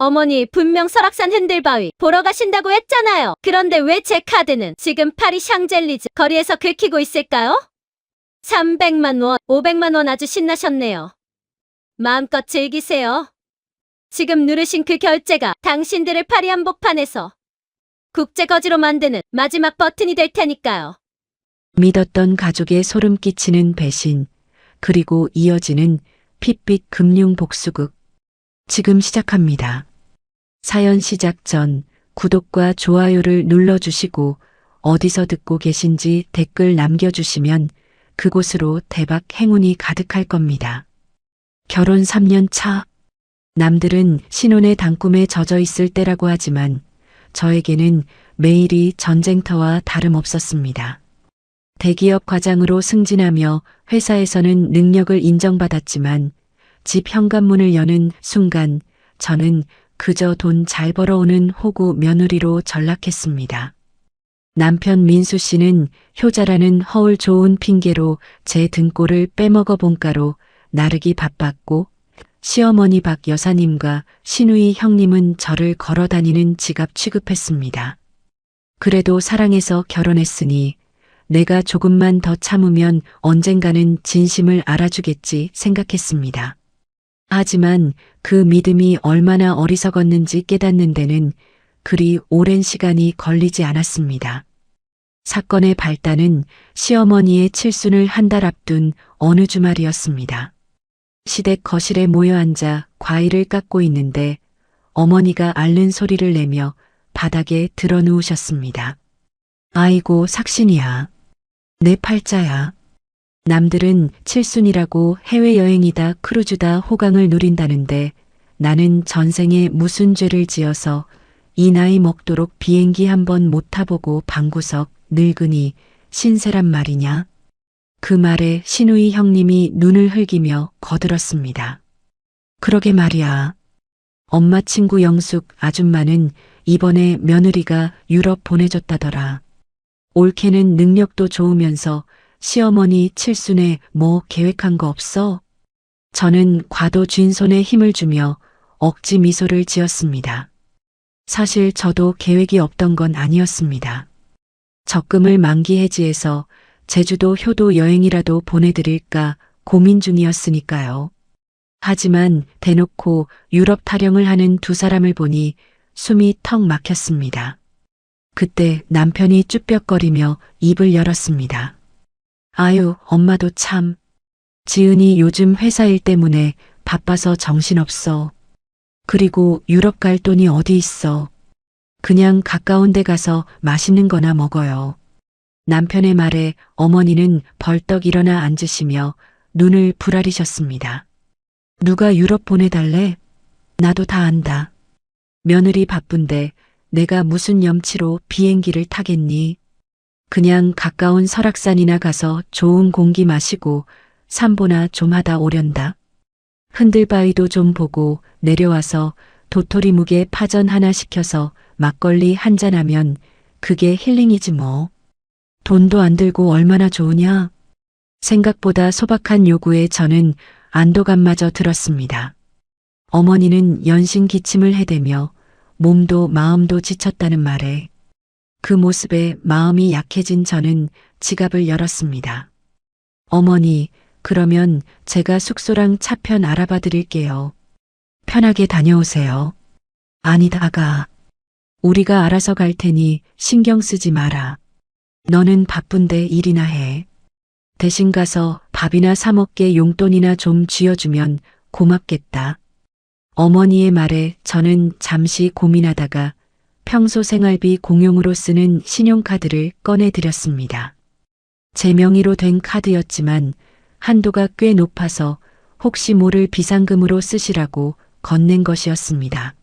어머니 분명 설악산 흔들바위 보러 가신다고 했잖아요. 그런데 왜 제 카드는 지금 파리 샹젤리제 거리에서 긁히고 있을까요? 300만 원, 500만 원 아주 신나셨네요. 마음껏 즐기세요. 지금 누르신 그 결제가 당신들을 파리 한복판에서 국제거지로 만드는 마지막 버튼이 될 테니까요. 믿었던 가족의 소름 끼치는 배신, 그리고 이어지는 핏빛 금융 복수극. 지금 시작합니다. 사연 시작 전 구독과 좋아요를 눌러주시고 어디서 듣고 계신지 댓글 남겨주시면 그곳으로 대박 행운이 가득할 겁니다. 결혼 3년 차. 남들은 신혼의 단꿈에 젖어 있을 때라고 하지만 저에게는 매일이 전쟁터와 다름없었습니다. 대기업 과장으로 승진하며 회사에서는 능력을 인정받았지만 집 현관문을 여는 순간 저는 그저 돈 잘 벌어오는 호구 며느리로 전락했습니다. 남편 민수 씨는 효자라는 허울 좋은 핑계로 제 등골을 빼먹어 본가로 나르기 바빴고 시어머니 박 여사님과 시누이 형님은 저를 걸어다니는 지갑 취급했습니다. 그래도 사랑해서 결혼했으니 내가 조금만 더 참으면 언젠가는 진심을 알아주겠지 생각했습니다. 하지만 그 믿음이 얼마나 어리석었는지 깨닫는 데는 그리 오랜 시간이 걸리지 않았습니다. 사건의 발단은 시어머니의 칠순을 한 달 앞둔 어느 주말이었습니다. 시댁 거실에 모여 앉아 과일을 깎고 있는데 어머니가 앓는 소리를 내며 바닥에 드러 누우셨습니다. 아이고 삭신이야. 내 팔자야. 남들은 칠순이라고 해외여행이다 크루즈다 호강을 누린다는데 나는 전생에 무슨 죄를 지어서 이 나이 먹도록 비행기 한번 못 타보고 방구석 늙으니 신세란 말이냐. 그 말에 시누이 형님이 눈을 흘기며 거들었습니다. 그러게 말이야. 엄마 친구 영숙 아줌마는 이번에 며느리가 유럽 보내줬다더라. 올케는 능력도 좋으면서 시어머니 칠순에 뭐 계획한 거 없어? 저는 과도 쥔손에 힘을 주며 억지 미소를 지었습니다. 사실 저도 계획이 없던 건 아니었습니다. 적금을 만기 해지해서 제주도 효도 여행이라도 보내드릴까 고민 중이었으니까요. 하지만 대놓고 유럽 타령을 하는 두 사람을 보니 숨이 턱 막혔습니다. 그때 남편이 쭈뼛거리며 입을 열었습니다. 아유, 엄마도 참. 지은이 요즘 회사 일 때문에 바빠서 정신없어. 그리고 유럽 갈 돈이 어디 있어. 그냥 가까운 데 가서 맛있는 거나 먹어요. 남편의 말에 어머니는 벌떡 일어나 앉으시며 눈을 부라리셨습니다. 누가 유럽 보내달래? 나도 다 안다. 며느리 바쁜데 내가 무슨 염치로 비행기를 타겠니? 그냥 가까운 설악산이나 가서 좋은 공기 마시고 산보나 좀 하다 오련다. 흔들바위도 좀 보고 내려와서 도토리 묵에 파전 하나 시켜서 막걸리 한잔 하면 그게 힐링이지 뭐. 돈도 안 들고 얼마나 좋으냐? 생각보다 소박한 요구에 저는 안도감마저 들었습니다. 어머니는 연신 기침을 해대며 몸도 마음도 지쳤다는 말에 그 모습에 마음이 약해진 저는 지갑을 열었습니다. 어머니, 그러면 제가 숙소랑 차편 알아봐 드릴게요. 편하게 다녀오세요. 아니다가. 우리가 알아서 갈 테니 신경 쓰지 마라. 너는 바쁜데 일이나 해. 대신 가서 밥이나 사 먹게 용돈이나 좀 쥐어주면 고맙겠다. 어머니의 말에 저는 잠시 고민하다가 평소 생활비 공용으로 쓰는 신용카드를 꺼내드렸습니다. 제 명의로 된 카드였지만 한도가 꽤 높아서 혹시 모를 비상금으로 쓰시라고 건넨 것이었습니다.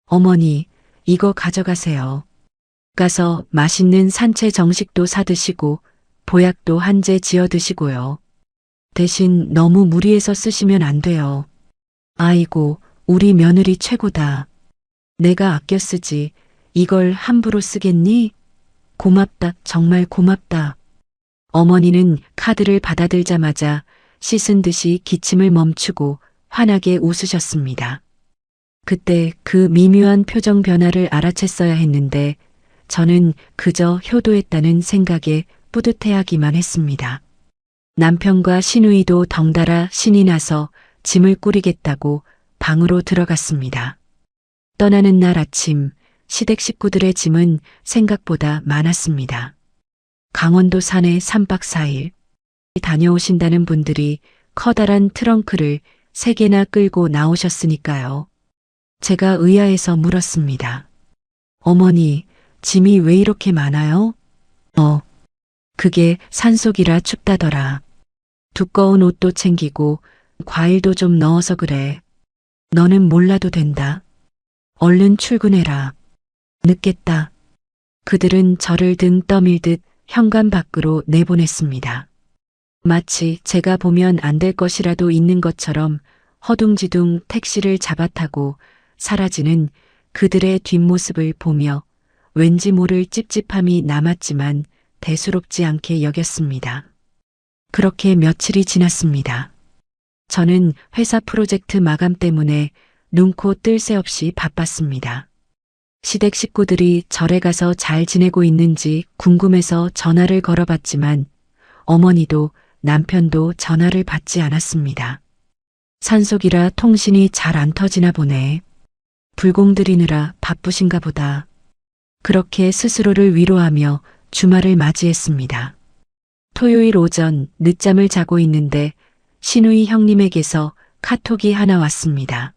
어머니, 이거 가져가세요. 가서 맛있는 산채 정식도 사드시고 보약도 한 재 지어 드시고요. 대신 너무 무리해서 쓰시면 안 돼요. 아이고, 우리 며느리 최고다. 내가 아껴 쓰지. 이걸 함부로 쓰겠니? 고맙다, 정말 고맙다. 어머니는 카드를 받아들자마자 씻은 듯이 기침을 멈추고 환하게 웃으셨습니다. 그때 그 미묘한 표정 변화를 알아챘어야 했는데 저는 그저 효도했다는 생각에 뿌듯해하기만 했습니다. 남편과 시누이도 덩달아 신이 나서 짐을 꾸리겠다고 방으로 들어갔습니다. 떠나는 날 아침 시댁 식구들의 짐은 생각보다 많았습니다. 강원도 산에 3박 4일 다녀오신다는 분들이 커다란 트렁크를 3개나 끌고 나오셨으니까요. 제가 의아해서 물었습니다. 어머니, 짐이 왜 이렇게 많아요? 그게 산속이라 춥다더라. 두꺼운 옷도 챙기고 과일도 좀 넣어서 그래. 너는 몰라도 된다. 얼른 출근해라. 늦겠다. 그들은 저를 등 떠밀듯 현관 밖으로 내보냈습니다. 마치 제가 보면 안 될 것이라도 있는 것처럼 허둥지둥 택시를 잡아타고 사라지는 그들의 뒷모습을 보며 왠지 모를 찝찝함이 남았지만 대수롭지 않게 여겼습니다. 그렇게 며칠이 지났습니다. 저는 회사 프로젝트 마감 때문에 눈코 뜰 새 없이 바빴습니다. 시댁 식구들이 절에 가서 잘 지내고 있는지 궁금해서 전화를 걸어봤지만 어머니도 남편도 전화를 받지 않았습니다. 산속이라 통신이 잘 안 터지나 보네. 불공 들이느라 바쁘신가 보다. 그렇게 스스로를 위로하며 주말을 맞이했습니다. 토요일 오전 늦잠을 자고 있는데 시누이 형님에게서 카톡이 하나 왔습니다.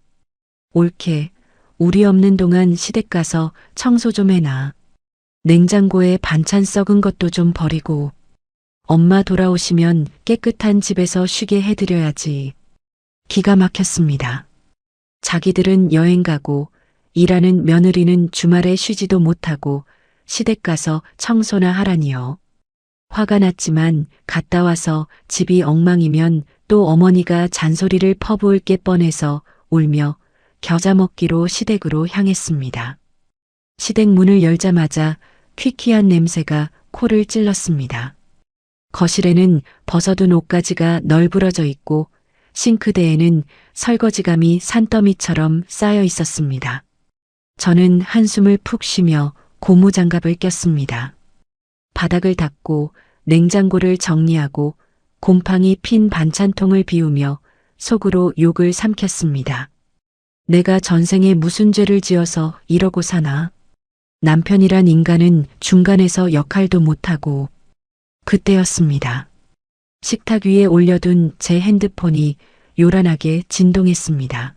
올케, 우리 없는 동안 시댁 가서 청소 좀 해놔. 냉장고에 반찬 썩은 것도 좀 버리고. 엄마 돌아오시면 깨끗한 집에서 쉬게 해드려야지. 기가 막혔습니다. 자기들은 여행 가고 일하는 며느리는 주말에 쉬지도 못하고 시댁 가서 청소나 하라니요. 화가 났지만 갔다 와서 집이 엉망이면 또 어머니가 잔소리를 퍼부을 게 뻔해서 울며 겨자 먹기로 시댁으로 향했습니다. 시댁 문을 열자마자 퀴퀴한 냄새가 코를 찔렀습니다. 거실에는 벗어둔 옷가지가 널브러져 있고 싱크대에는 설거지감이 산더미처럼 쌓여 있었습니다. 저는 한숨을 푹 쉬며 고무장갑을 꼈습니다. 바닥을 닦고 냉장고를 정리하고 곰팡이 핀 반찬통을 비우며 속으로 욕을 삼켰습니다. 내가 전생에 무슨 죄를 지어서 이러고 사나? 남편이란 인간은 중간에서 역할도 못하고. 그때였습니다. 식탁 위에 올려둔 제 핸드폰이 요란하게 진동했습니다.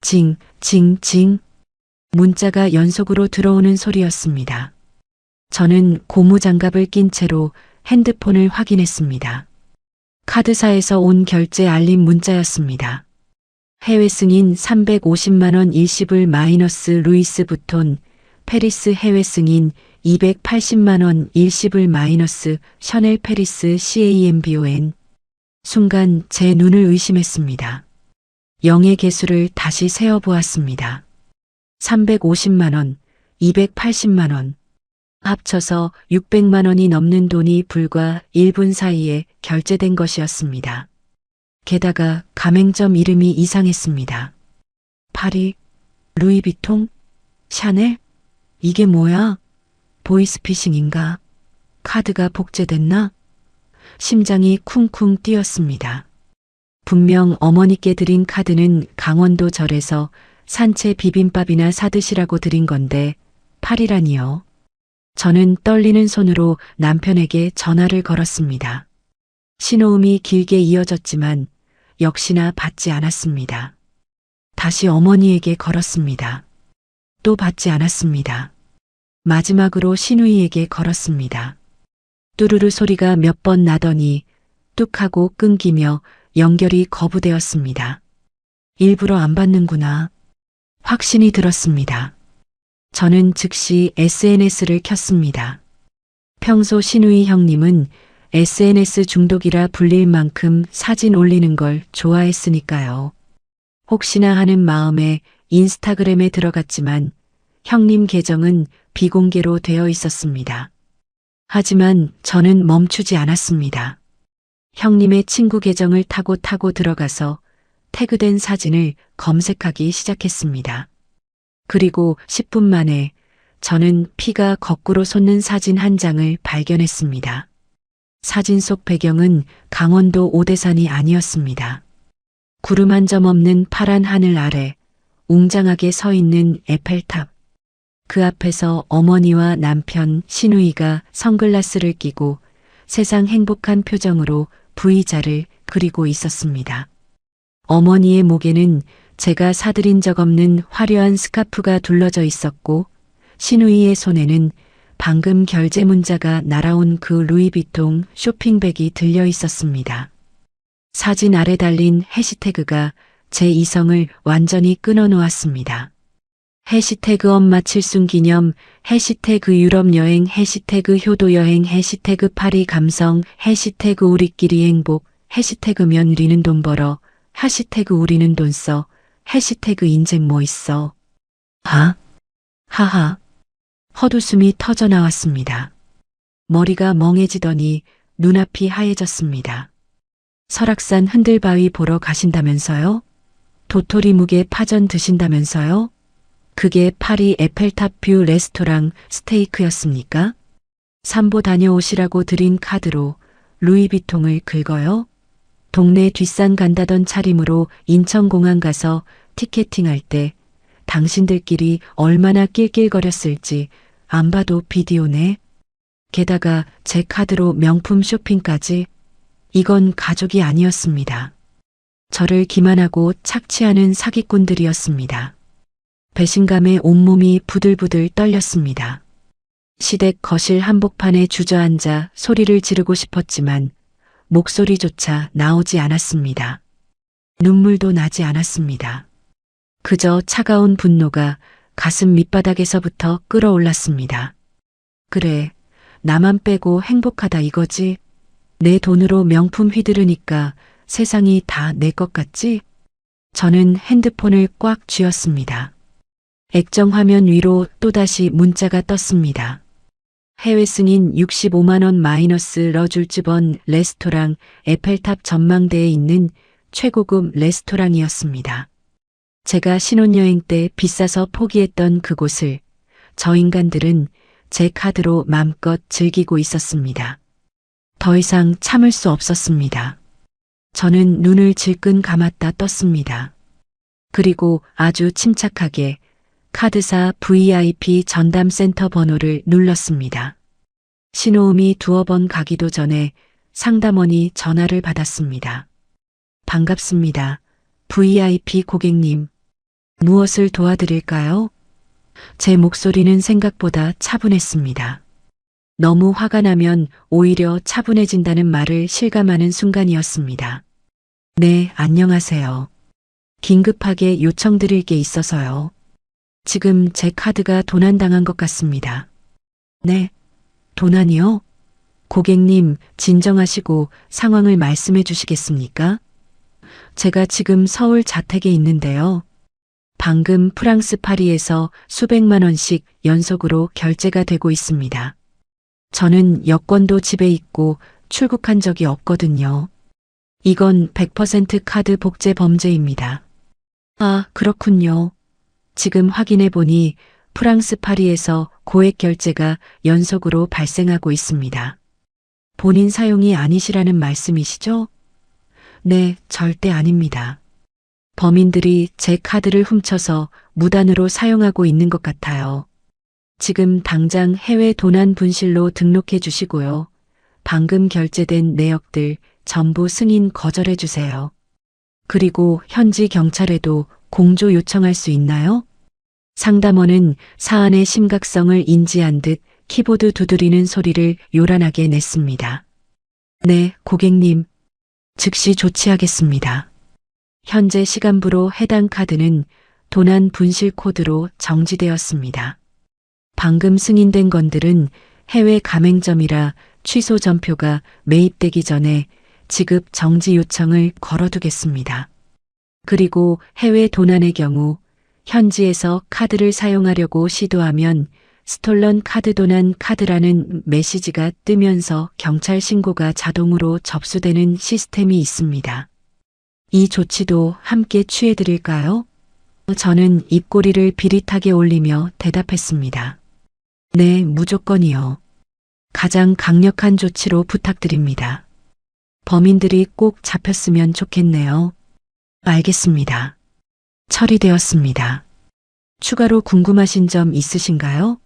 징, 징, 징. 문자가 연속으로 들어오는 소리였습니다. 저는 고무장갑을 낀 채로 핸드폰을 확인했습니다. 카드사에서 온 결제 알림 문자였습니다. 해외 승인 350만 원 일시불 마이너스 루이스 부톤, 페리스 해외 승인 280만 원 일시불 마이너스 셔넬 페리스 CAMBON. 순간 제 눈을 의심했습니다. 영의 개수를 다시 세어보았습니다. 350만 원, 280만 원. 합쳐서 600만 원이 넘는 돈이 불과 1분 사이에 결제된 것이었습니다. 게다가 가맹점 이름이 이상했습니다. 파리, 루이비통, 샤넬? 이게 뭐야? 보이스피싱인가? 카드가 복제됐나? 심장이 쿵쿵 뛰었습니다. 분명 어머니께 드린 카드는 강원도 절에서 산채 비빔밥이나 사드시라고 드린 건데 파리라니요. 저는 떨리는 손으로 남편에게 전화를 걸었습니다. 신호음이 길게 이어졌지만 역시나 받지 않았습니다. 다시 어머니에게 걸었습니다. 또 받지 않았습니다. 마지막으로 시누이에게 걸었습니다. 뚜루루 소리가 몇 번 나더니 뚝 하고 끊기며 연결이 거부되었습니다. 일부러 안 받는구나. 확신이 들었습니다. 저는 즉시 SNS를 켰습니다. 평소 시누이 형님은 SNS 중독이라 불릴 만큼 사진 올리는 걸 좋아했으니까요. 혹시나 하는 마음에 인스타그램에 들어갔지만 형님 계정은 비공개로 되어 있었습니다. 하지만 저는 멈추지 않았습니다. 형님의 친구 계정을 타고 들어가서 태그된 사진을 검색하기 시작했습니다. 그리고 10분 만에 저는 피가 거꾸로 솟는 사진 한 장을 발견했습니다. 사진 속 배경은 강원도 오대산이 아니었습니다. 구름 한 점 없는 파란 하늘 아래 웅장하게 서 있는 에펠탑. 그 앞에서 어머니와 남편 신우이가 선글라스를 끼고 세상 행복한 표정으로 V자를 그리고 있었습니다. 어머니의 목에는 제가 사들인 적 없는 화려한 스카프가 둘러져 있었고 신우이의 손에는 방금 결제 문자가 날아온 그 루이비통 쇼핑백이 들려 있었습니다. 사진 아래 달린 해시태그가 제 이성을 완전히 끊어놓았습니다. 해시태그 엄마 칠순 기념, 해시태그 유럽 여행, 해시태그 효도 여행, 해시태그 파리 감성, 해시태그 우리끼리 행복, 해시태그 며느리는 돈 벌어, 해시태그 우리는 돈 써, 해시태그 인생 뭐 있어. 하하. 헛웃음이 터져 나왔습니다. 머리가 멍해지더니 눈앞이 하얘졌습니다. 설악산 흔들바위 보러 가신다면서요? 도토리 묵에 파전 드신다면서요? 그게 파리 에펠탑 뷰 레스토랑 스테이크였습니까? 산보 다녀오시라고 드린 카드로 루이비통을 긁어요? 동네 뒷산 간다던 차림으로 인천공항 가서 티켓팅할 때 당신들끼리 얼마나 낄낄거렸을지 안 봐도 비디오네. 게다가 제 카드로 명품 쇼핑까지. 이건 가족이 아니었습니다. 저를 기만하고 착취하는 사기꾼들이었습니다. 배신감에 온몸이 부들부들 떨렸습니다. 시댁 거실 한복판에 주저앉아 소리를 지르고 싶었지만 목소리조차 나오지 않았습니다. 눈물도 나지 않았습니다. 그저 차가운 분노가 가슴 밑바닥에서부터 끓어올랐습니다. 그래, 나만 빼고 행복하다 이거지? 내 돈으로 명품 휘두르니까 세상이 다 내 것 같지? 저는 핸드폰을 꽉 쥐었습니다. 액정 화면 위로 또다시 문자가 떴습니다. 해외 승인 65만 원 마이너스 러줄즈번 레스토랑 에펠탑 전망대에 있는 최고급 레스토랑이었습니다. 제가 신혼여행 때 비싸서 포기했던 그곳을 저 인간들은 제 카드로 맘껏 즐기고 있었습니다. 더 이상 참을 수 없었습니다. 저는 눈을 질끈 감았다 떴습니다. 그리고 아주 침착하게 카드사 VIP 전담센터 번호를 눌렀습니다. 신호음이 두어 번 가기도 전에 상담원이 전화를 받았습니다. 반갑습니다. VIP 고객님. 무엇을 도와드릴까요? 제 목소리는 생각보다 차분했습니다. 너무 화가 나면 오히려 차분해진다는 말을 실감하는 순간이었습니다. 네, 안녕하세요. 긴급하게 요청드릴 게 있어서요. 지금 제 카드가 도난당한 것 같습니다. 네, 도난이요? 고객님, 진정하시고 상황을 말씀해 주시겠습니까? 제가 지금 서울 자택에 있는데요. 방금 프랑스 파리에서 수백만 원씩 연속으로 결제가 되고 있습니다. 저는 여권도 집에 있고 출국한 적이 없거든요. 이건 100% 카드 복제 범죄입니다. 아, 그렇군요. 지금 확인해 보니 프랑스 파리에서 고액 결제가 연속으로 발생하고 있습니다. 본인 사용이 아니시라는 말씀이시죠? 네, 절대 아닙니다. 범인들이 제 카드를 훔쳐서 무단으로 사용하고 있는 것 같아요. 지금 당장 해외 도난 분실로 등록해 주시고요. 방금 결제된 내역들 전부 승인 거절해 주세요. 그리고 현지 경찰에도 공조 요청할 수 있나요? 상담원은 사안의 심각성을 인지한 듯 키보드 두드리는 소리를 요란하게 냈습니다. 네, 고객님. 즉시 조치하겠습니다. 현재 시간부로 해당 카드는 도난 분실 코드로 정지되었습니다. 방금 승인된 건들은 해외 가맹점이라 취소 전표가 매입되기 전에 지급 정지 요청을 걸어두겠습니다. 그리고 해외 도난의 경우 현지에서 카드를 사용하려고 시도하면 스톨런 카드 도난 카드라는 메시지가 뜨면서 경찰 신고가 자동으로 접수되는 시스템이 있습니다. 이 조치도 함께 취해드릴까요? 저는 입꼬리를 비릿하게 올리며 대답했습니다. 네, 무조건이요. 가장 강력한 조치로 부탁드립니다. 범인들이 꼭 잡혔으면 좋겠네요. 알겠습니다. 처리되었습니다. 추가로 궁금하신 점 있으신가요?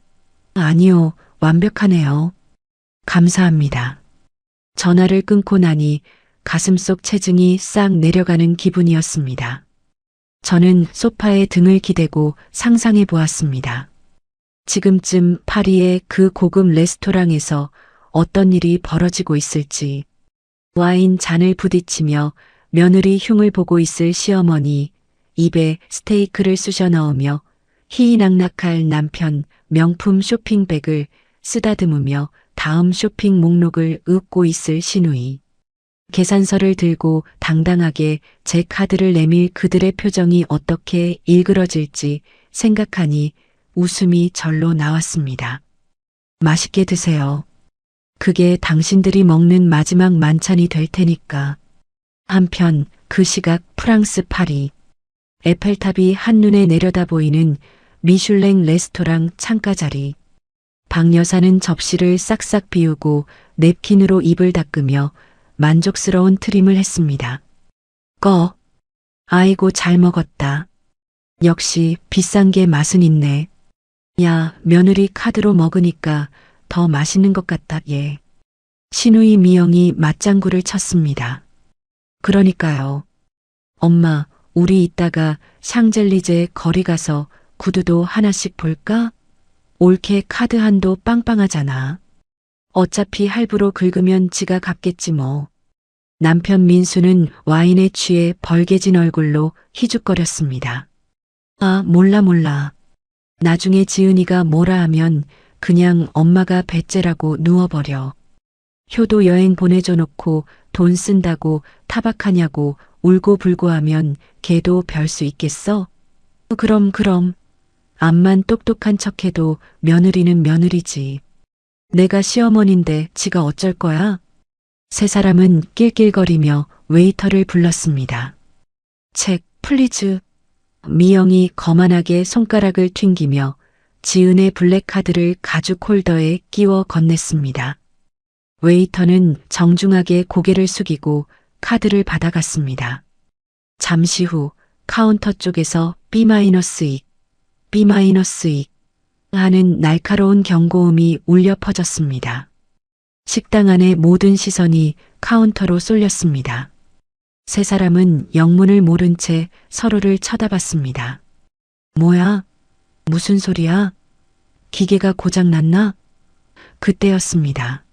아니요, 완벽하네요. 감사합니다. 전화를 끊고 나니 가슴속 체증이 싹 내려가는 기분이었습니다. 저는 소파에 등을 기대고 상상해 보았습니다. 지금쯤 파리의 그 고급 레스토랑에서 어떤 일이 벌어지고 있을지, 와인 잔을 부딪히며 며느리 흉을 보고 있을 시어머니, 입에 스테이크를 쑤셔 넣으며 희희낙낙할 남편 명품 쇼핑백을 쓰다듬으며 다음 쇼핑 목록을 읊고 있을 시누이. 계산서를 들고 당당하게 제 카드를 내밀 그들의 표정이 어떻게 일그러질지 생각하니 웃음이 절로 나왔습니다. 맛있게 드세요. 그게 당신들이 먹는 마지막 만찬이 될 테니까. 한편 그 시각 프랑스 파리. 에펠탑이 한눈에 내려다 보이는 미슐랭 레스토랑 창가 자리. 박 여사는 접시를 싹싹 비우고 냅킨으로 입을 닦으며 만족스러운 트림을 했습니다. 아이고 잘 먹었다. 역시 비싼 게 맛은 있네. 야, 며느리 카드로 먹으니까 더 맛있는 것 같다, 얘. 시누이 미영이 맞장구를 쳤습니다. 그러니까요. 엄마, 우리 이따가 샹젤리제 거리 가서 구두도 하나씩 볼까? 올케 카드 한도 빵빵하잖아. 어차피 할부로 긁으면 지가 갚겠지 뭐. 남편 민수는 와인에 취해 벌개진 얼굴로 희죽거렸습니다. 아, 몰라. 나중에 지은이가 뭐라 하면 그냥 엄마가 배째라고 누워버려. 효도 여행 보내줘 놓고 돈 쓴다고 타박하냐고 울고불고 하면 걔도 별 수 있겠어? 그럼. 암만 똑똑한 척해도 며느리는 며느리지. 내가 시어머니인데 지가 어쩔 거야? 세 사람은 낄낄거리며 웨이터를 불렀습니다. 책, 플리즈. 미영이 거만하게 손가락을 튕기며 지은의 블랙카드를 가죽 홀더에 끼워 건넸습니다. 웨이터는 정중하게 고개를 숙이고 카드를 받아갔습니다. 잠시 후 카운터 쪽에서 B-2 하는 날카로운 경고음이 울려 퍼졌습니다. 식당 안의 모든 시선이 카운터로 쏠렸습니다. 세 사람은 영문을 모른 채 서로를 쳐다봤습니다. 뭐야? 무슨 소리야? 기계가 고장났나? 그때였습니다.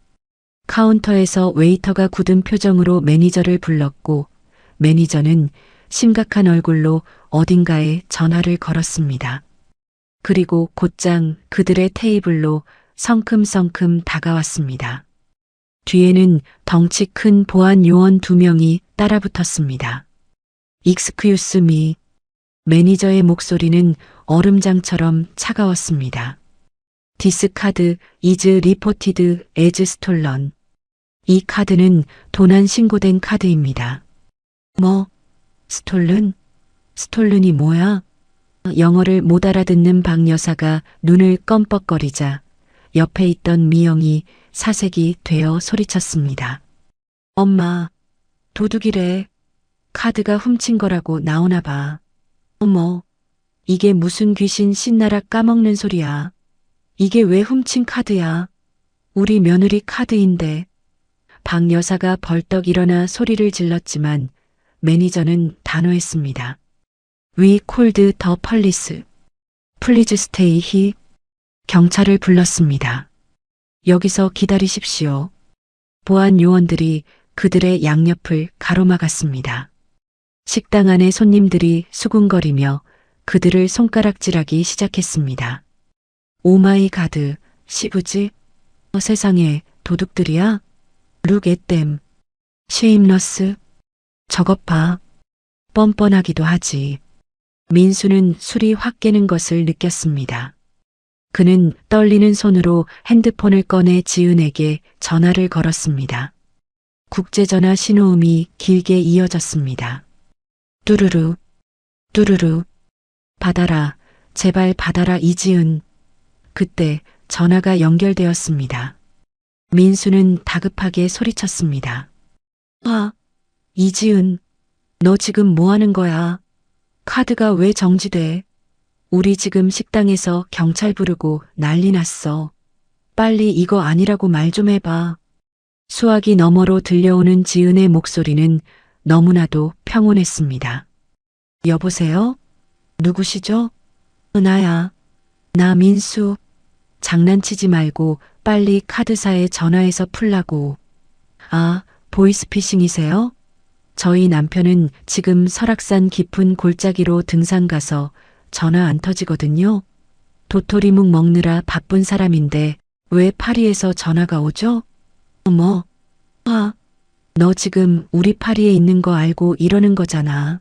카운터에서 웨이터가 굳은 표정으로 매니저를 불렀고 매니저는 심각한 얼굴로 어딘가에 전화를 걸었습니다. 그리고 곧장 그들의 테이블로 성큼성큼 다가왔습니다. 뒤에는 덩치 큰 보안 요원 2명이 따라붙었습니다. 익스큐스 미. 매니저의 목소리는 얼음장처럼 차가웠습니다. 디스 카드 이즈 리포티드 에즈 스톨런. 이 카드는 도난 신고된 카드입니다. 뭐? 스톨른? 스톨른이 뭐야? 영어를 못 알아듣는 박 여사가 눈을 껌뻑거리자 옆에 있던 미영이 사색이 되어 소리쳤습니다. 엄마, 도둑이래. 카드가 훔친 거라고 나오나 봐. 어머, 이게 무슨 귀신 신나락 까먹는 소리야. 이게 왜 훔친 카드야? 우리 며느리 카드인데. 박 여사가 벌떡 일어나 소리를 질렀지만 매니저는 단호했습니다. We called the police. Please stay here. 경찰을 불렀습니다. 여기서 기다리십시오. 보안 요원들이 그들의 양옆을 가로막았습니다. 식당 안의 손님들이 수군거리며 그들을 손가락질하기 시작했습니다. 오마이 가드, 시부지? 세상에 도둑들이야? 룩 앳댐. 쉐임러스. 저것 봐. 뻔뻔하기도 하지. 민수는 술이 확 깨는 것을 느꼈습니다. 그는 떨리는 손으로 핸드폰을 꺼내 지은에게 전화를 걸었습니다. 국제전화 신호음이 길게 이어졌습니다. 뚜루루, 뚜루루. 받아라. 제발 받아라 이지은. 그때 전화가 연결되었습니다. 민수는 다급하게 소리쳤습니다. 아, 이지은. 너 지금 뭐 하는 거야? 카드가 왜 정지돼? 우리 지금 식당에서 경찰 부르고 난리 났어. 빨리 이거 아니라고 말 좀 해봐. 수화기 너머로 들려오는 지은의 목소리는 너무나도 평온했습니다. 여보세요? 누구시죠? 나야. 나 민수. 장난치지 말고 빨리 카드사에 전화해서 풀라고. 아, 보이스피싱이세요? 저희 남편은 지금 설악산 깊은 골짜기로 등산 가서 전화 안 터지거든요. 도토리묵 먹느라 바쁜 사람인데 왜 파리에서 전화가 오죠? 어머, 아, 너 지금 우리 파리에 있는 거 알고 이러는 거잖아.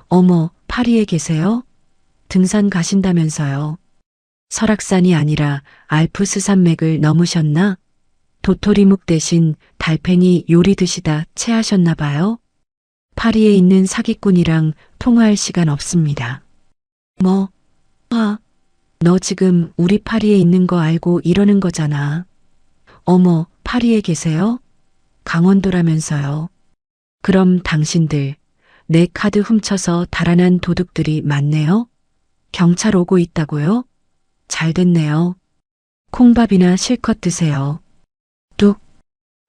어머, 파리에 계세요? 등산 가신다면서요. 설악산이 아니라 알프스 산맥을 넘으셨나? 도토리묵 대신 달팽이 요리 드시다 체하셨나 봐요? 파리에 있는 사기꾼이랑 통화할 시간 없습니다. 뭐? 아, 너 지금 우리 파리에 있는 거 알고 이러는 거잖아. 어머, 파리에 계세요? 강원도라면서요. 그럼 당신들 내 카드 훔쳐서 달아난 도둑들이 많네요? 경찰 오고 있다고요? 잘 됐네요. 콩밥이나 실컷 드세요. 뚝.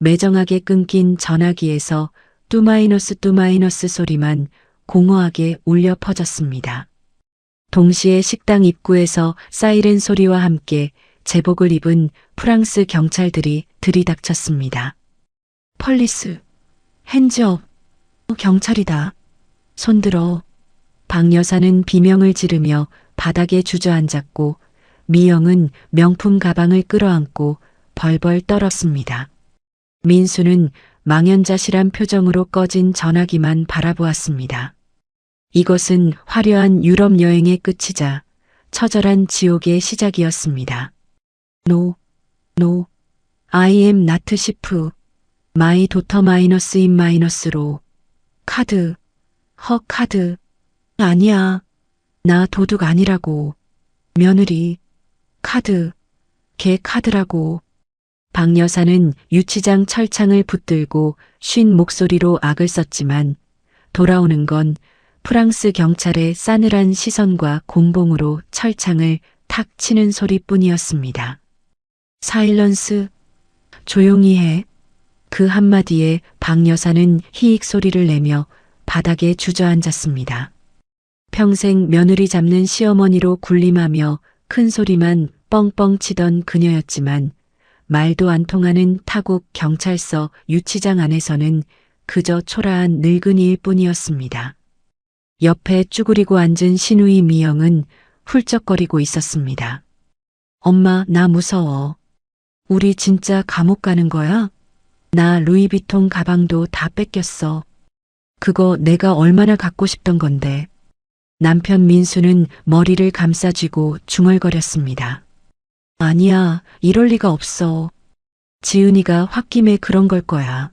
매정하게 끊긴 전화기에서 뚜마이너스 소리만 공허하게 울려 퍼졌습니다. 동시에 식당 입구에서 사이렌 소리와 함께 제복을 입은 프랑스 경찰들이 들이닥쳤습니다. 펄리스, 핸즈업, 경찰이다. 손들어. 박 여사는 비명을 지르며 바닥에 주저앉았고 미영은 명품 가방을 끌어안고 벌벌 떨었습니다. 민수는 망연자실한 표정으로 꺼진 전화기만 바라보았습니다. 이것은 화려한 유럽 여행의 끝이자 처절한 지옥의 시작이었습니다. No, I am not ship. My daughter minus in minus로. 카드, 카드. 아니야. 나 도둑 아니라고. 며느리. 카드. 걔 카드라고. 박 여사는 유치장 철창을 붙들고 쉰 목소리로 악을 썼지만 돌아오는 건 프랑스 경찰의 싸늘한 시선과 공봉으로 철창을 탁 치는 소리뿐이었습니다. 사일런스. 조용히 해. 그 한마디에 박 여사는 히익 소리를 내며 바닥에 주저앉았습니다. 평생 며느리 잡는 시어머니로 군림하며 큰 소리만 뻥뻥 치던 그녀였지만 말도 안 통하는 타국 경찰서 유치장 안에서는 그저 초라한 늙은이일 뿐이었습니다. 옆에 쭈그리고 앉은 신우이 미영은 훌쩍거리고 있었습니다. 엄마, 나 무서워. 우리 진짜 감옥 가는 거야? 나 루이비통 가방도 다 뺏겼어. 그거 내가 얼마나 갖고 싶던 건데. 남편 민수는 머리를 감싸쥐고 중얼거렸습니다. 아니야, 이럴 리가 없어. 지은이가 홧김에 그런 걸 거야.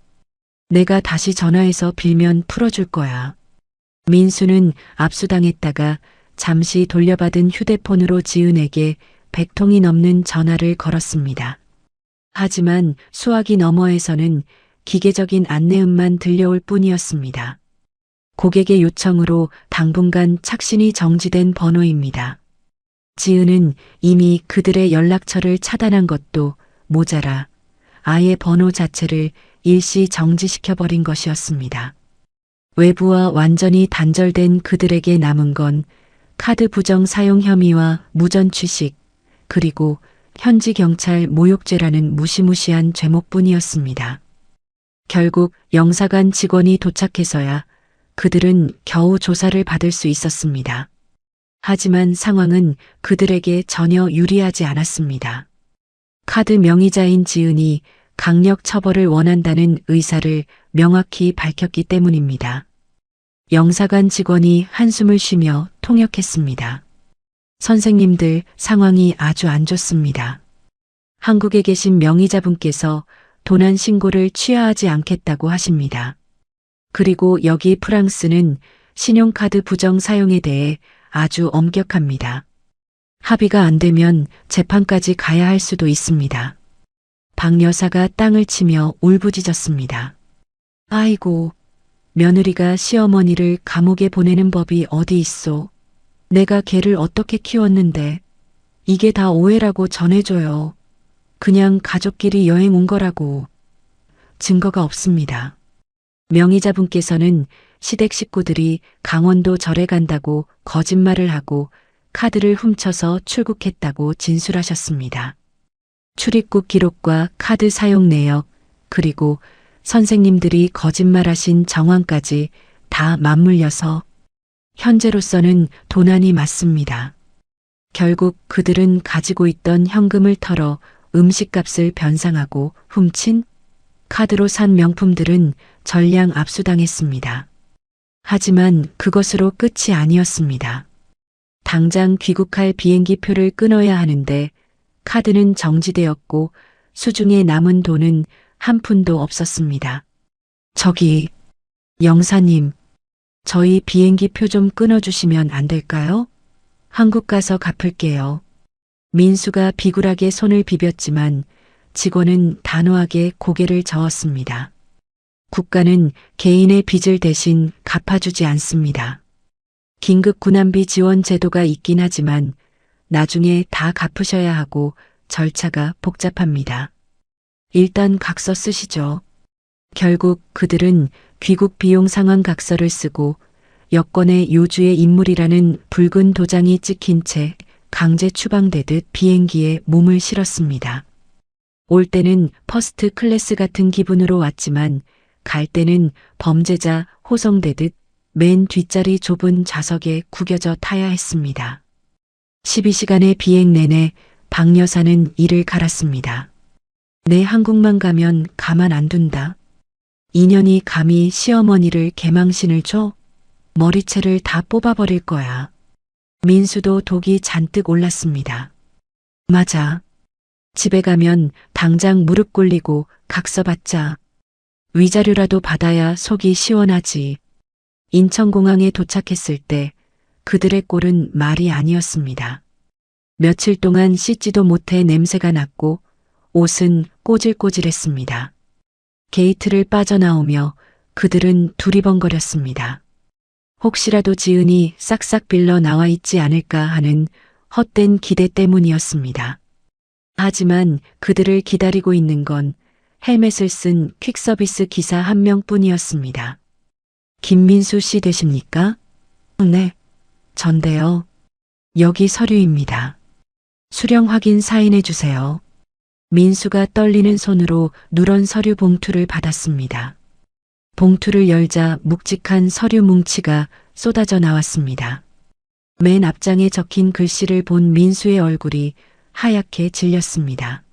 내가 다시 전화해서 빌면 풀어줄 거야. 민수는 압수당했다가 잠시 돌려받은 휴대폰으로 지은에게 100통이 넘는 전화를 걸었습니다. 하지만 수화기 너머에서는 기계적인 안내음만 들려올 뿐이었습니다. 고객의 요청으로 당분간 착신이 정지된 번호입니다. 지은은 이미 그들의 연락처를 차단한 것도 모자라 아예 번호 자체를 일시 정지시켜버린 것이었습니다. 외부와 완전히 단절된 그들에게 남은 건 카드 부정 사용 혐의와 무전 취식, 그리고 현지 경찰 모욕죄라는 무시무시한 죄목뿐이었습니다. 결국 영사관 직원이 도착해서야 그들은 겨우 조사를 받을 수 있었습니다. 하지만 상황은 그들에게 전혀 유리하지 않았습니다. 카드 명의자인 지은이 강력 처벌을 원한다는 의사를 명확히 밝혔기 때문입니다. 영사관 직원이 한숨을 쉬며 통역했습니다. 선생님들, 상황이 아주 안 좋습니다. 한국에 계신 명의자분께서 도난 신고를 취하하지 않겠다고 하십니다. 그리고 여기 프랑스는 신용카드 부정 사용에 대해 아주 엄격합니다. 합의가 안 되면 재판까지 가야 할 수도 있습니다. 박 여사가 땅을 치며 울부짖었습니다. 아이고, 며느리가 시어머니를 감옥에 보내는 법이 어디 있소. 내가 걔를 어떻게 키웠는데 이게 다 오해라고 전해줘요. 그냥 가족끼리 여행 온 거라고. 증거가 없습니다. 명의자분께서는 시댁 식구들이 강원도 절에 간다고 거짓말을 하고 카드를 훔쳐서 출국했다고 진술하셨습니다. 출입국 기록과 카드 사용 내역, 그리고 선생님들이 거짓말하신 정황까지 다 맞물려서 현재로서는 도난이 맞습니다. 결국 그들은 가지고 있던 현금을 털어 음식값을 변상하고 훔친 카드로 산 명품들은 전량 압수당했습니다. 하지만 그것으로 끝이 아니었습니다. 당장 귀국할 비행기 표를 끊어야 하는데 카드는 정지되었고 수중에 남은 돈은 한 푼도 없었습니다. 저기, 영사님, 저희 비행기 표 좀 끊어주시면 안 될까요? 한국 가서 갚을게요. 민수가 비굴하게 손을 비볐지만 직원은 단호하게 고개를 저었습니다. 국가는 개인의 빚을 대신 갚아주지 않습니다. 긴급 군함비 지원 제도가 있긴 하지만 나중에 다 갚으셔야 하고 절차가 복잡합니다. 일단 각서 쓰시죠. 결국 그들은 귀국 비용 상환 각서를 쓰고 여권에 요주의 인물이라는 붉은 도장이 찍힌 채 강제 추방되듯 비행기에 몸을 실었습니다. 올 때는 퍼스트 클래스 같은 기분으로 왔지만 갈 때는 범죄자 호송되듯 맨 뒷자리 좁은 좌석에 구겨져 타야 했습니다. 12시간의 비행 내내 박 여사는 이를 갈았습니다. 내 한국만 가면 가만 안 둔다. 인연이 감히 시어머니를 개망신을 줘? 머리채를 다 뽑아버릴 거야. 민수도 독이 잔뜩 올랐습니다. 맞아. 집에 가면 당장 무릎 꿇리고 각서 받자. 위자료라도 받아야 속이 시원하지. 인천공항에 도착했을 때 그들의 꼴은 말이 아니었습니다. 며칠 동안 씻지도 못해 냄새가 났고 옷은 꼬질꼬질했습니다. 게이트를 빠져나오며 그들은 두리번거렸습니다. 혹시라도 지은이 싹싹 빌러 나와 있지 않을까 하는 헛된 기대 때문이었습니다. 하지만 그들을 기다리고 있는 건 헬멧을 쓴 퀵서비스 기사 한 명뿐이었습니다. 김민수 씨 되십니까? 네, 전데요. 여기 서류입니다. 수령 확인 사인해 주세요. 민수가 떨리는 손으로 누런 서류 봉투를 받았습니다. 봉투를 열자 묵직한 서류 뭉치가 쏟아져 나왔습니다. 맨 앞장에 적힌 글씨를 본 민수의 얼굴이 하얗게 질렸습니다.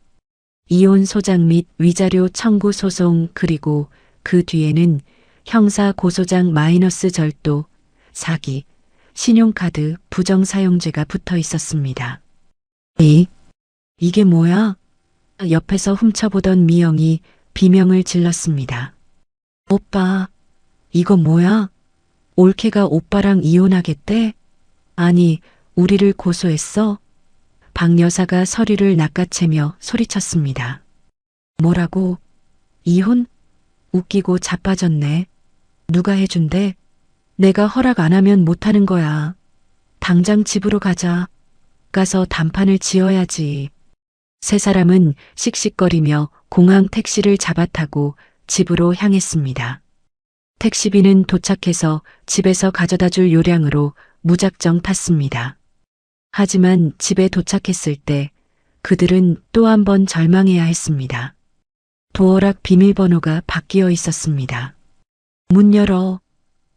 이혼 소장 및 위자료 청구 소송, 그리고 그 뒤에는 형사 고소장 마이너스 절도, 사기, 신용카드 부정사용죄가 붙어 있었습니다. 이게 뭐야? 옆에서 훔쳐보던 미영이 비명을 질렀습니다. 오빠, 이거 뭐야? 올케가 오빠랑 이혼하겠대? 아니, 우리를 고소했어? 박 여사가 서류를 낚아채며 소리쳤습니다. 뭐라고? 이혼? 웃기고 자빠졌네. 누가 해준대? 내가 허락 안 하면 못하는 거야. 당장 집으로 가자. 가서 단판을 지어야지. 세 사람은 씩씩거리며 공항 택시를 잡아타고 집으로 향했습니다. 택시비는 도착해서 집에서 가져다 줄 요량으로 무작정 탔습니다. 하지만 집에 도착했을 때 그들은 또 한 번 절망해야 했습니다. 도어락 비밀번호가 바뀌어 있었습니다. 문 열어.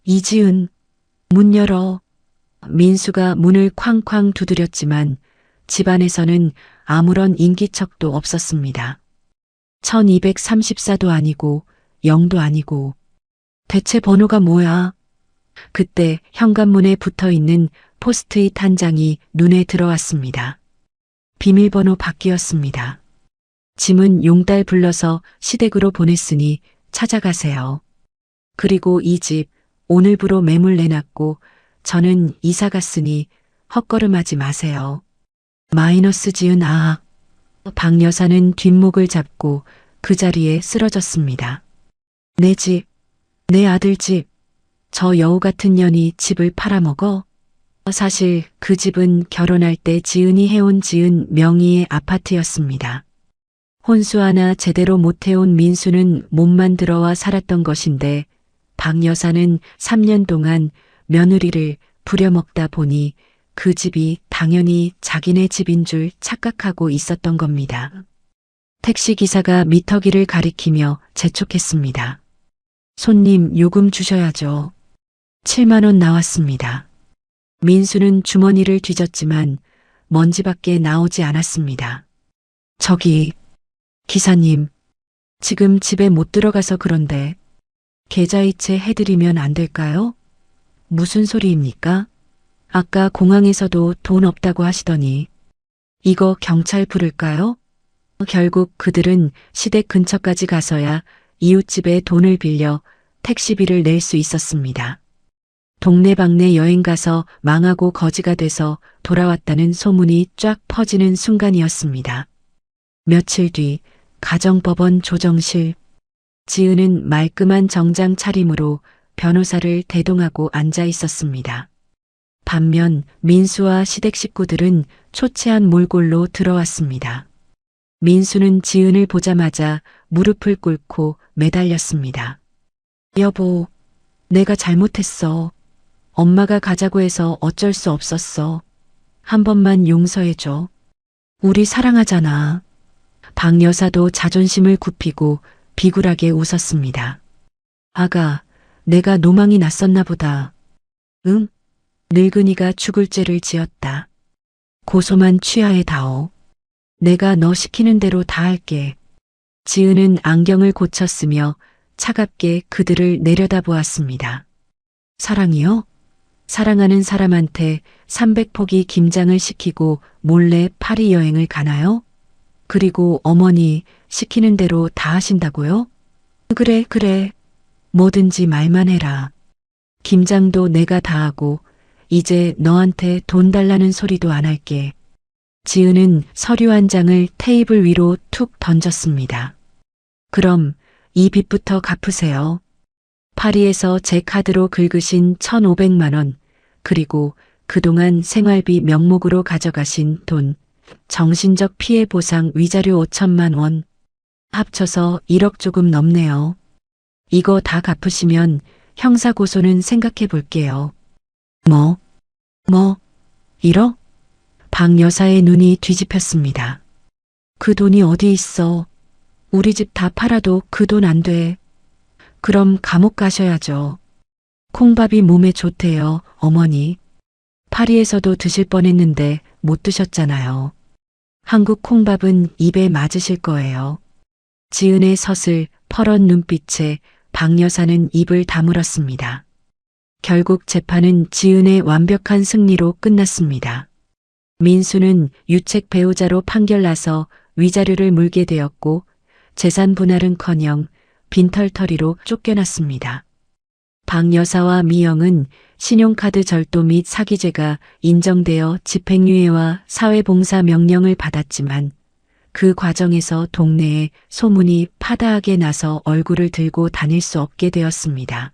이지은, 문 열어. 민수가 문을 쾅쾅 두드렸지만 집안에서는 아무런 인기척도 없었습니다. 1234도 아니고 0도 아니고. 대체 번호가 뭐야? 그때 현관문에 붙어 있는 포스트잇 한 장이 눈에 들어왔습니다. 비밀번호 바뀌었습니다. 짐은 용달 불러서 시댁으로 보냈으니 찾아가세요. 그리고 이 집 오늘부로 매물 내놨고 저는 이사 갔으니 헛걸음하지 마세요. 마이너스 지은 아. 박 여사는 뒷목을 잡고 그 자리에 쓰러졌습니다. 내 집, 내 아들 집, 저 여우 같은 년이 집을 팔아먹어? 사실 그 집은 결혼할 때 지은이 해온 지은 명의의 아파트였습니다. 혼수 하나 제대로 못 해온 민수는 몸만 들어와 살았던 것인데 박 여사는 3년 동안 며느리를 부려먹다 보니 그 집이 당연히 자기네 집인 줄 착각하고 있었던 겁니다. 택시기사가 미터기를 가리키며 재촉했습니다. 손님 요금 주셔야죠. 7만 원 나왔습니다. 민수는 주머니를 뒤졌지만 먼지밖에 나오지 않았습니다. 저기, 기사님, 지금 집에 못 들어가서 그런데 계좌이체 해드리면 안 될까요? 무슨 소리입니까? 아까 공항에서도 돈 없다고 하시더니 이거 경찰 부를까요? 결국 그들은 시댁 근처까지 가서야 이웃집에 돈을 빌려 택시비를 낼 수 있었습니다. 동네방네 여행 가서 망하고 거지가 돼서 돌아왔다는 소문이 쫙 퍼지는 순간이었습니다. 며칠 뒤 가정법원 조정실. 지은은 말끔한 정장 차림으로 변호사를 대동하고 앉아 있었습니다. 반면 민수와 시댁 식구들은 초췌한 몰골로 들어왔습니다. 민수는 지은을 보자마자 무릎을 꿇고 매달렸습니다. 여보, 내가 잘못했어. 엄마가 가자고 해서 어쩔 수 없었어. 한 번만 용서해줘. 우리 사랑하잖아. 박 여사도 자존심을 굽히고 비굴하게 웃었습니다. 아가, 내가 노망이 났었나 보다. 응? 늙은이가 죽을 죄를 지었다. 고소만 취하에 다오. 내가 너 시키는 대로 다 할게. 지은은 안경을 고쳤으며 차갑게 그들을 내려다보았습니다. 사랑이요? 사랑하는 사람한테 300포기 김장을 시키고 몰래 파리 여행을 가나요? 그리고 어머니 시키는 대로 다 하신다고요? 그래, 그래. 뭐든지 말만 해라. 김장도 내가 다 하고 이제 너한테 돈 달라는 소리도 안 할게. 지은은 서류 한 장을 테이블 위로 툭 던졌습니다. 그럼 이 빚부터 갚으세요. 파리에서 제 카드로 긁으신 1,500만 원, 그리고 그동안 생활비 명목으로 가져가신 돈, 정신적 피해 보상 위자료 5천만 원, 합쳐서 1억 조금 넘네요. 이거 다 갚으시면 형사고소는 생각해 볼게요. 뭐? 1억? 박 여사의 눈이 뒤집혔습니다. 그 돈이 어디 있어? 우리 집 다 팔아도 그 돈 안 돼. 그럼 감옥 가셔야죠. 콩밥이 몸에 좋대요, 어머니. 파리에서도 드실 뻔했는데 못 드셨잖아요. 한국 콩밥은 입에 맞으실 거예요. 지은의 서슬 퍼런 눈빛에 박 여사는 입을 다물었습니다. 결국 재판은 지은의 완벽한 승리로 끝났습니다. 민수는 유책 배우자로 판결나서 위자료를 물게 되었고 재산 분할은커녕 빈털터리로 쫓겨났습니다. 박 여사와 미영은 신용카드 절도 및 사기죄가 인정되어 집행유예와 사회봉사 명령을 받았지만 그 과정에서 동네에 소문이 파다하게 나서 얼굴을 들고 다닐 수 없게 되었습니다.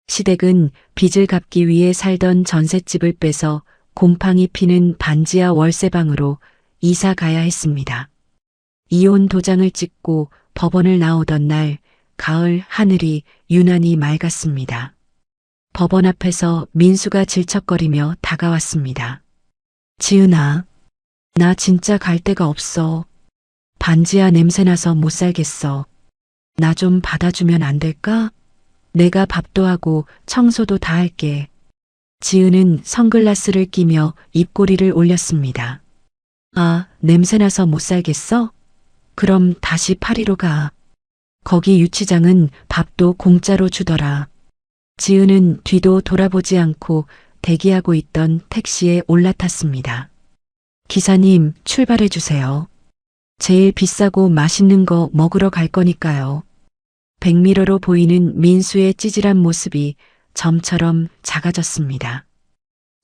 시댁은 빚을 갚기 위해 살던 전셋집을 빼서 곰팡이 피는 반지하 월세방으로 이사 가야 했습니다. 이혼 도장을 찍고 법원을 나오던 날 가을 하늘이 유난히 맑았습니다. 법원 앞에서 민수가 질척거리며 다가왔습니다. 지은아, 나 진짜 갈 데가 없어. 반지하 냄새나서 못 살겠어. 나 좀 받아주면 안 될까? 내가 밥도 하고 청소도 다 할게. 지은은 선글라스를 끼며 입꼬리를 올렸습니다. 아, 냄새나서 못 살겠어? 그럼 다시 파리로 가. 거기 유치장은 밥도 공짜로 주더라. 지은은 뒤도 돌아보지 않고 대기하고 있던 택시에 올라탔습니다. 기사님, 출발해 주세요. 제일 비싸고 맛있는 거 먹으러 갈 거니까요. 백미러로 보이는 민수의 찌질한 모습이 점처럼 작아졌습니다.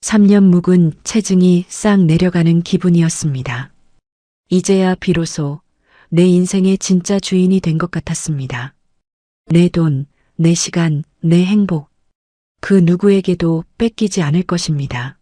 3년 묵은 체증이 싹 내려가는 기분이었습니다. 이제야 비로소 내 인생의 진짜 주인이 된 것 같았습니다. 내 돈, 내 시간, 내 행복. 그 누구에게도 뺏기지 않을 것입니다.